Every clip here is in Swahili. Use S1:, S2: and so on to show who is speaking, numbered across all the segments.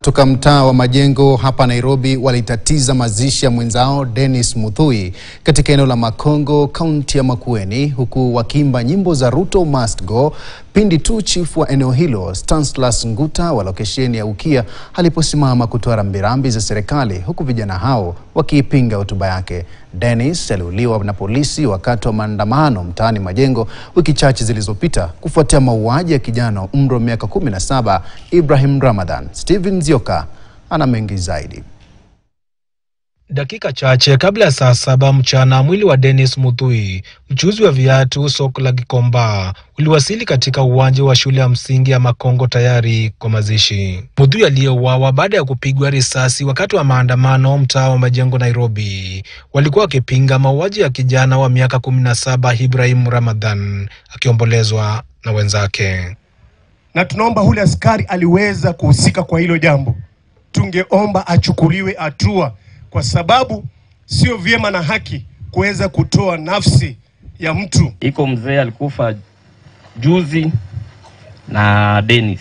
S1: Kutoka mtaa wa Majengo hapa Nairobi walitatiza mazishi ya mwenzao Dennis Muthui katika eneo la Makongo, kaunti ya Makueni, huku wakiimba nyimbo za Ruto Must Go pindi tu chifu wa eneo hilo Stanislaus Nguta wa lokesheni ya Ukia aliposimama kutoa rambirambi za serikali, huku vijana hao wakiipinga hotuba yake. Dennis aliuliwa na polisi wakati wa maandamano mtaani Majengo wiki chache zilizopita kufuatia mauaji ya kijana wa umri wa miaka 17 Ibrahim Ramadhan. Steven Zioka ana mengi zaidi.
S2: Dakika chache kabla ya saa 7 mchana, mwili wa Dennis Muthui, mchuuzi wa viatu soko la Gikomba, uliwasili katika uwanja wa shule ya msingi ya Makongo tayari kwa mazishi. Muthui aliyeuawa baada ya kupigwa risasi wakati wa maandamano mtaa wa Majengo, Nairobi, walikuwa wakipinga mauaji ya kijana wa miaka 17 Ibrahim Ramadhan, akiombolezwa na wenzake.
S3: Na tunaomba yule askari aliweza kuhusika kwa hilo jambo, tungeomba achukuliwe hatua, kwa sababu sio vyema na haki kuweza kutoa nafsi ya mtu.
S4: Iko mzee alikufa juzi na Dennis.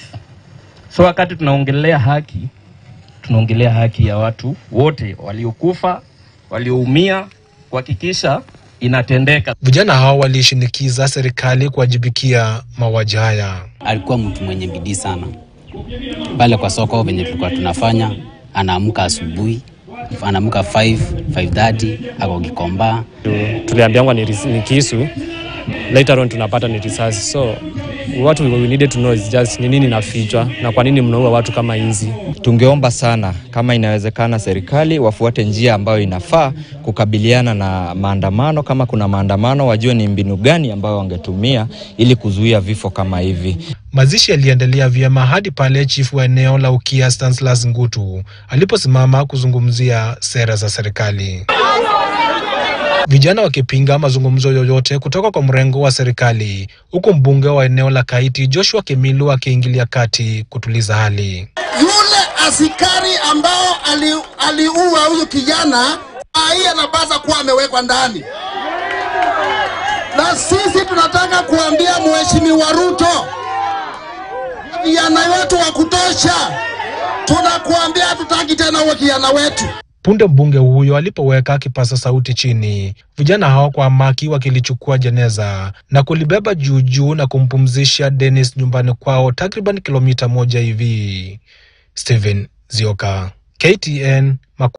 S4: So wakati tunaongelea haki ya watu wote waliokufa, walioumia, kuhakikisha inatendeka.
S2: Vijana hao walishinikiza serikali kuwajibikia mauaji haya.
S5: Alikuwa mtu mwenye bidii sana. Pale kwa soko venye tulikuwa tunafanya, anaamka asubuhi, anaamka 5:30 ako Gikomba.
S6: Tuliambiwa ni kisu, later on tunapata ni risasi. So what we needed to know is just ni nini nafichwa na kwa nini mnaua watu kama hizi.
S7: Tungeomba sana kama inawezekana serikali wafuate njia ambayo inafaa kukabiliana na maandamano. Kama kuna maandamano, wajue ni mbinu gani ambayo wangetumia ili kuzuia vifo kama hivi.
S2: Mazishi yaliendelea vyema hadi pale chifu wa eneo la Ukia Stanislaus Ngutu aliposimama kuzungumzia sera za serikali. Vijana wakipinga mazungumzo yoyote kutoka kwa mrengo wa serikali, huku mbunge wa eneo la Kaiti Joshua Kemilu akiingilia kati kutuliza hali.
S8: Yule askari ambao aliua huyu kijana, anapaswa kuwa amewekwa ndani. Na sisi tunataka kuambia Mheshimiwa Ruto, vijana wetu wa kutosha, tunakuambia tutaki tena huyo kijana wetu.
S2: Punde mbunge huyo alipoweka kipaza sauti chini, vijana hao kwa amaki wakilichukua jeneza na kulibeba juu na kumpumzisha Dennis nyumbani kwao takriban kilomita 1 hivi. Steven Zioka, KTN.